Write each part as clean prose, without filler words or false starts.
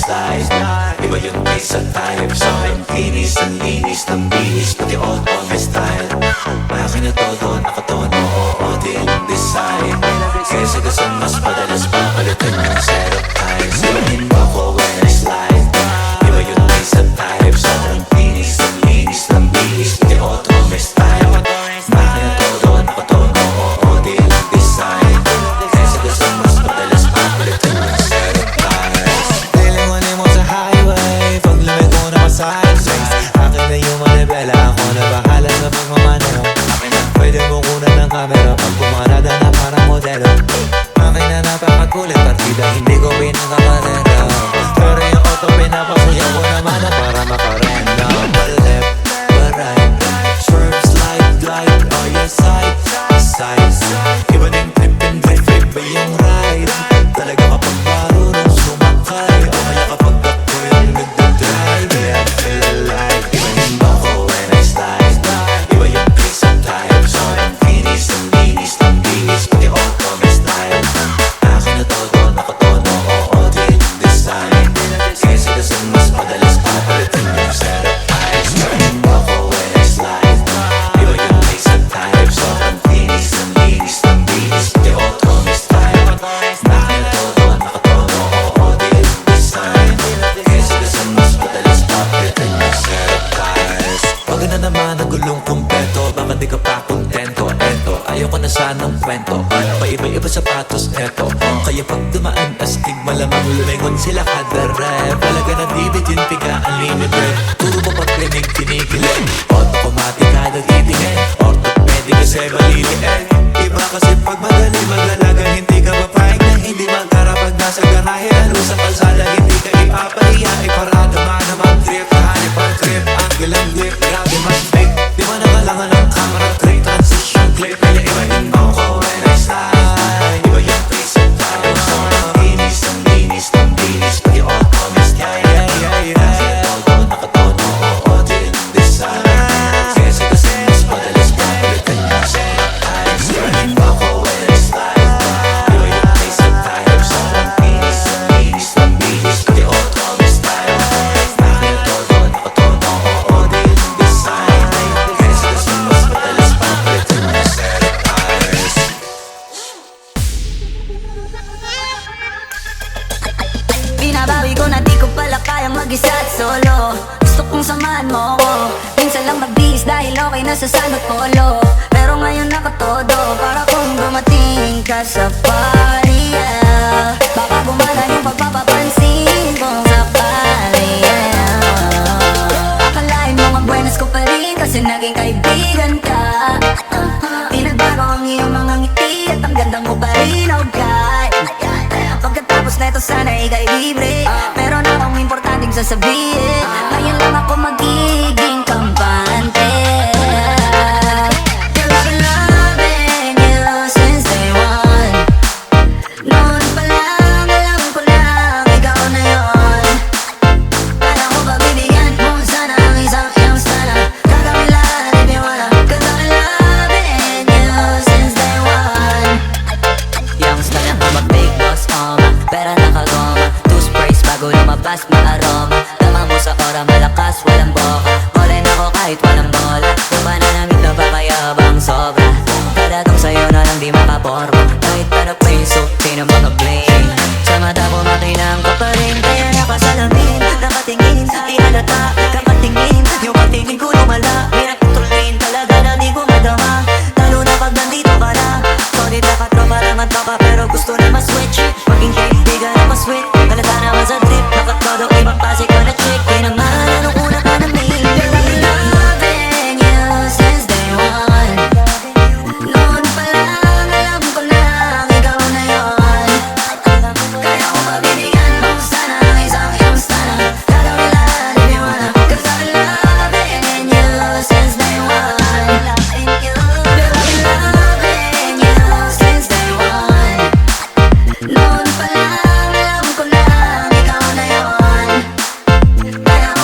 slide. Iba yung taste at type. Sobrang kinis, ang linis ng bilis, pati auto may style. Akin na todo, nakatono, oo din design. Kesa gasang mas madalas papalitan yung setup ties. Ibahin mo ko when I slide. Iba yung taste at type. Sobrang kinis, ang linis ng bilis, pati auto may style. Akin na todo, nakatono, oo din design. Kesa gasang mas madalas papalitan yung setup ties. Lilingunin mo sa highway, pag lumit mo na sideways. Akin na yung manibela, ako na bahala sa pagmamaneho. Pwede mo kunan ng camera pag pumarada na parang modelo. Akin na napakakulit, partida hindi ko pinakakarera. Pero yung auto pinapasuyaw ko naman na para makarenda. Pa-left, pa-right, swerve, slide, glide, oh yeah, side, side. Iba din trip and drive, iba yung ride. Talaga kapag marunong sumakay, o kaya kapag ako yung nagdadrive. Yeah, I feel alive. Ibahin mo ko when I slide. Iba yung taste at type. Sobrang kinis, ang linis ng bilis, pati auto may style. Akin na todo, nakatono, oo din design. Kesa gasang mas madalas papalitan yung setup ties. Ibahin mo ko when I slide. Iba yung taste at type. Sobrang kinis, ang linis ng bilis, pati auto may style. Akin na todo, nakatono, oo din design. Kesa gasang mas madalas papalitan yung setup ties. Pag na naman ang gulong kumpleto, baka di ka pa kontento. Eto, ayoko na sanang kwento, paiba-iba sapatos eto. Kaya pag dumaan astig, malamang lumingon sila kada rep. Talaga na dibitin, tiga unlimited. Puro mo pagkinig, kinikilig. Automatic kada titingin, orthopedic kasi maliliit. Iba kasi pag madali maglalaga, hindi ka papayag na hindi magkarapag nasa garahe. Lalo sa kalsada, hindi ka ipapahiya. Iparada man na mag-trip, hanip ang trip, angle ang grip, grabe mag-fake. Di ba nakalangan ang camera tray, transition clip. Kaya ibahin mo ko when I slide. Iba yung taste at type. Sobrang kinis, ang linis ng bilis, pati auto may style. Akin na todo, nakatono, oo din design. Kesa kasi mas madalas papalitan yung setup ties. Ibahin mo ko when I slide. Iba yung taste at type. Sobrang kinis, ang linis ng bilis, pati auto may style. Akin na todo, nakatono, oo din design. Kesa kasi mas madalas papalitan yung setup ties. Binabawi ko na di ko pala kayang mag-isa at solo. Gusto kong samahan mo ko, minsan lang magbihis dahil okay na sa sandot polo. Pero ngayon nakatodo, para kung dumating ka sa party, yeah. Baka gumana yung pagpapapansin kong sakali, yeah. Akalain mo nga buenas ko pa rin kasi naging kaibigan ka. Pinagbago ang iyong mga ngiti at ang ganda mo pa rin, oh God. Pagkatapos na ito sana ika'y libre. Meron akong importanteng sasabihin. Ngayon lang ako magiging kampante. Cause I've been loving you since day one. Noon pa lang alam ko lang ikaw na yun. Kaya ko pagbibigyan mo sana ang isang iyong sana. Gagawin lahat if you wanna. Cause I've been loving you since day one. Yung style ako mag-big boss, pera nakagoma. Two sprays bago lumabas, ma-aroma. Tama mo sa ora, malakas, walang boka. All-in ako kahit walang bola. Kung mananamit na pakayabang sobra. Talagang sa'yo na lang di makaporma. Kahit para pa yung suit, ng mga bling. Sa mata ko makinang ka pa rin. Kaya nakasalamin, nakatingin. Di halata, kakatingin. Yung patingin ko lumala. Hirap tuloyin talaga na di ko madama. Lalo na pag nandito ka na. Solid na katropa lang at toka, pero gusto na ma-switch. Maging kaibigan na ma-sweet. Halata naman sa trip, nakatodo ibang klase ko na chick. Di naman anong una ka na may Loving you since day one. Noon pa lang alam ko lang ikaw na yun. Kaya ko pagbibigyan mo sana ang isang iyong sana. Gagawin lahat if you wanna. Cause I've been loving you since day one. Loving you, loving you since day one. Noon pa lang alam ko lang ikaw na yun. Kaya ko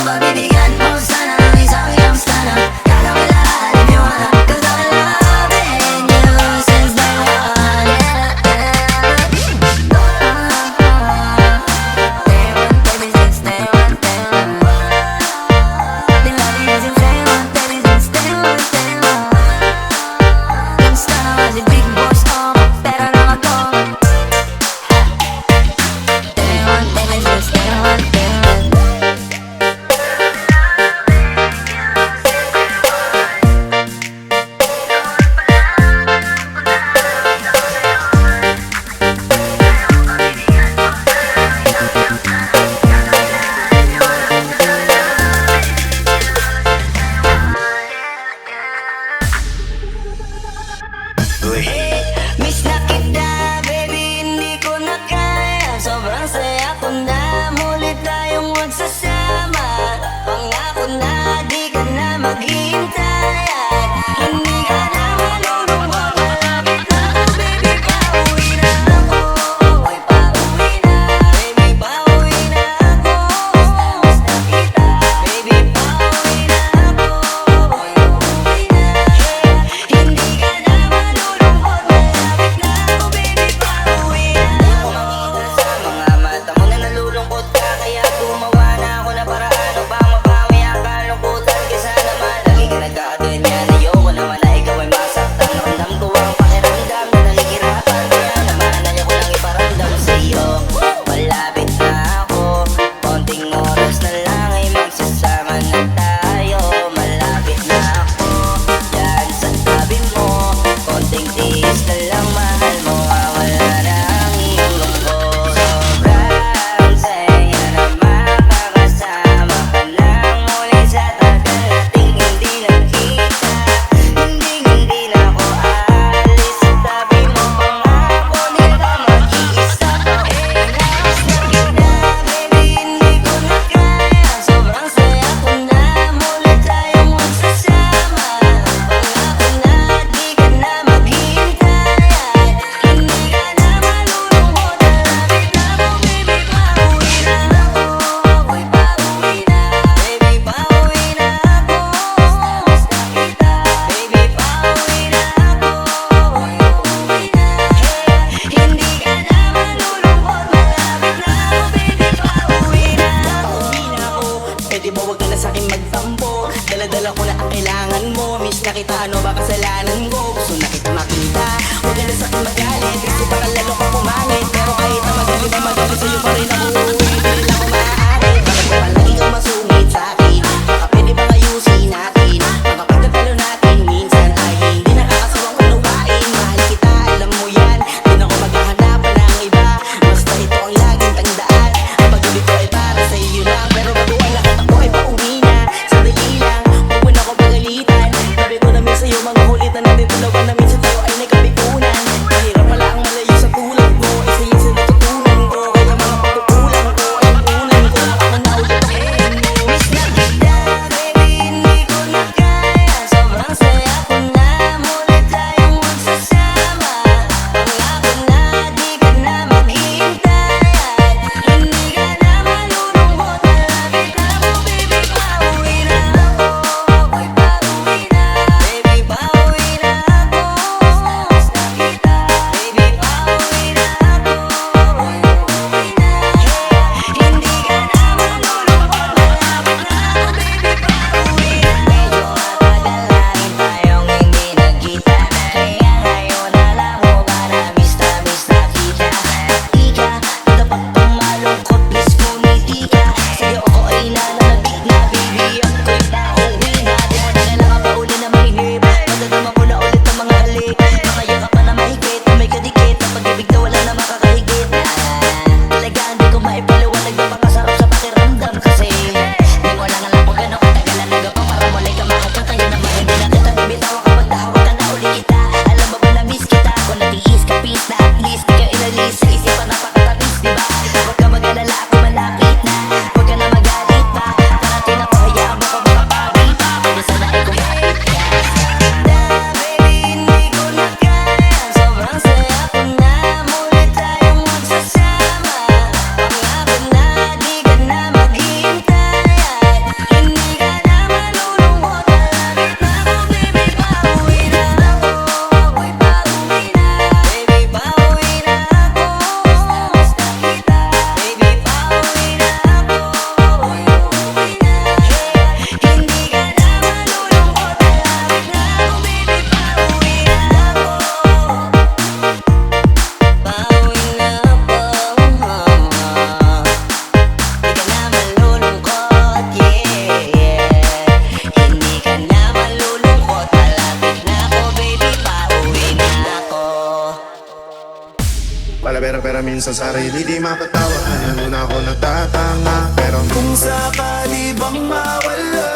Pera minsan sarili di mapatawa. Ano na ako natatanga. Pero kung sakali bang mawala,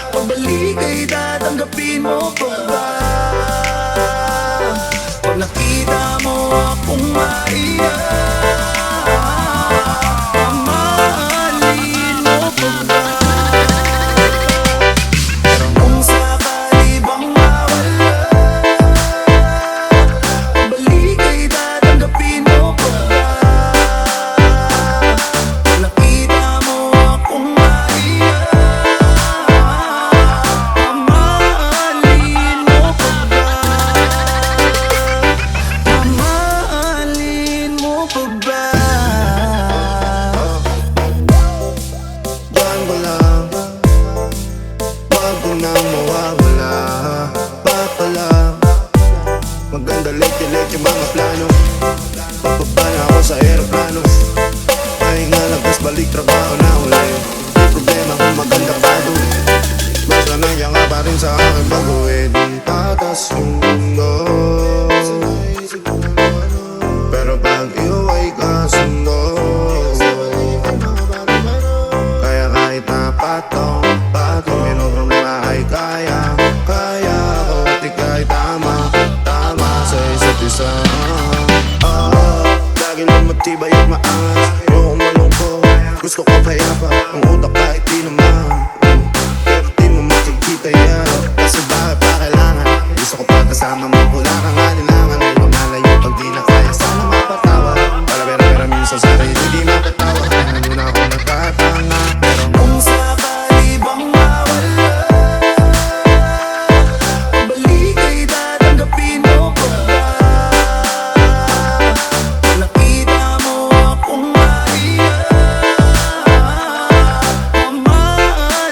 pabalik ay tatanggapin mo pa ba? Pag nakita mo akong maiyak, mamahalin mo pa ba? Pero kung sakali bang mawala, pabalik ay tatanggapin mo pa ba? Pag nakita mo akong maiyak, mamahalin mo pa ba? Mamahalin mo pa ba? Diyan ko lang, wag ko nang mawawala. Baka lang, maganda late yung mga plano. Pagbaba na ako sa aeroplano, pahinga lang tas balik trabaho na uli. Di problema kung maganda pa doon, basta nandiyan ka pa rin sa akin bago di tatas yung mundo. Pero pag iyo ay kasundo, kaya kahit na patong may no problema ay kaya ako at ika'y tama sa isa't isa. Lagi lang matibay at maangas, ayokong malungkot, gusto ko payapa, ang utak kahit di naman. Pero di mo makikita yan, kasi bakit pa kailangan? Gusto ko pa kasama mo, wala kang alinlangan. Ay lumalayo pag di na kaya, sana mapatawa. Pera minsan sarili di mapatawa. Ano na ako natatanga. Pero kung sakali bang mawala, pabalik ay tatanggapin mo pa ba? Pag nakita mo akong maiyak, mamahalin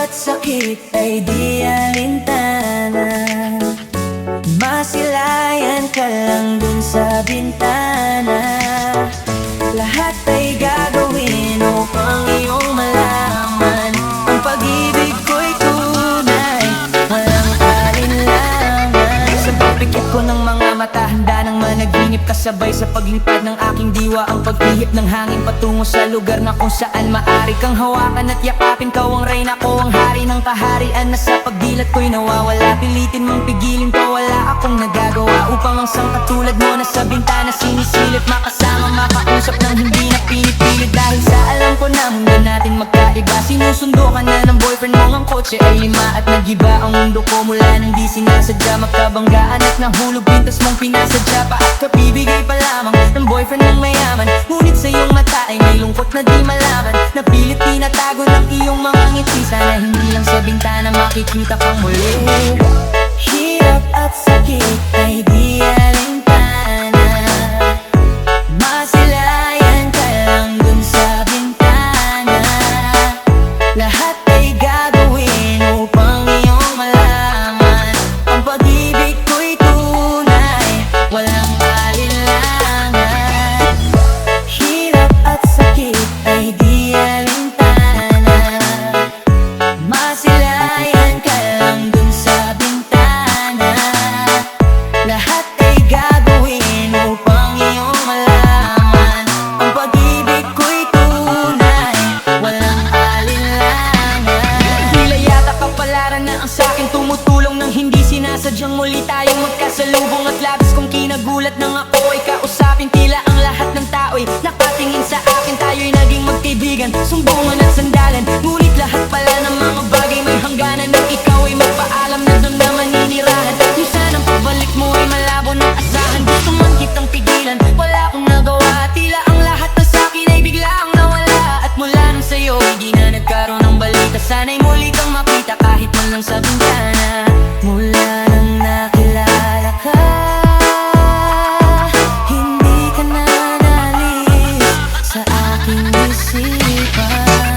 at sakit ay di alintana. Masilayan ka lang dun sa bintana. Lahat ay gagawin upang iyong malaman ang pag-ibig ko'y tunay, walang alinlangan. Sa pagpikit ko ng mga mata, handa nang managinip kasabay sa paglipad ng aking diwa. Ang pag-ihip ng hangin patungo sa lugar na kung saan maaari kang hawakan at yakapin. Kau ang reyna ko, ang hari ng kaharian na sa pagdilat ko'y nawawala. Pilitin mong pigilin pa, wala akong nagagawa upang ang sang katulad mo na sa bintana sinisilip. Makasama, makausap ng hindi na pinipilit. Dahil sa alam ko na mundo natin magkaiba. Sinusundo ka na ng boyfriend mo, ang kotse ay 5 at nag-iba ang mundo ko mula nang di sinasadya. Magkabanggaan at nahulog, pintas mong pinasadya pa at kapibigay pa lamang ng boyfriend mong mayaman. Ngunit sa iyong mata ay may lungkot na di malaman. Napilit tinatago ng iyong mga ngiti. Sana hindi lang sa bintana makikita kang muli. Hirap at sakit ay di alintana. Masilayan ka lang dun sa bintana. Lahat ay gagawin upang iyong malaman ang pag-ibig ko'y tunay, walang alinlangan. Hirap at sakit ay di alintana. Masilayan ka lang dun sa bintana. Lahat ay gagawin upang iyong malaman ang pag-ibig ko'y tunay, walang alinlangan. Tila yata kapalaran na ang sa'kin tumutulong nang hindi sinasadyang muli tayong magkasalubong. At labis kong kinagulat nang ako ay kausapin. Tila ang lahat ng tao'y nakatingin sa akin. Tayo'y naging magkaibigan, sumbungan at sandalan. Ngunit lahat pala ng mga bagay may hangganan. Nang ikaw ay magpaalam na doon na maninirahan. Yung sanang pagbalik mo ay malabo ng asahan. Gusto man kitang pigilan, wala akong nagawa. Tila ang lahat na sa'kin ay biglaang nawala. At mula nang sa'yo ay di na nagkaroon ng balita. Sana'y muli kang makita kahit man lang sa bintana. Mula nang nakilala ka, hindi ka na nalis sa aking isipan.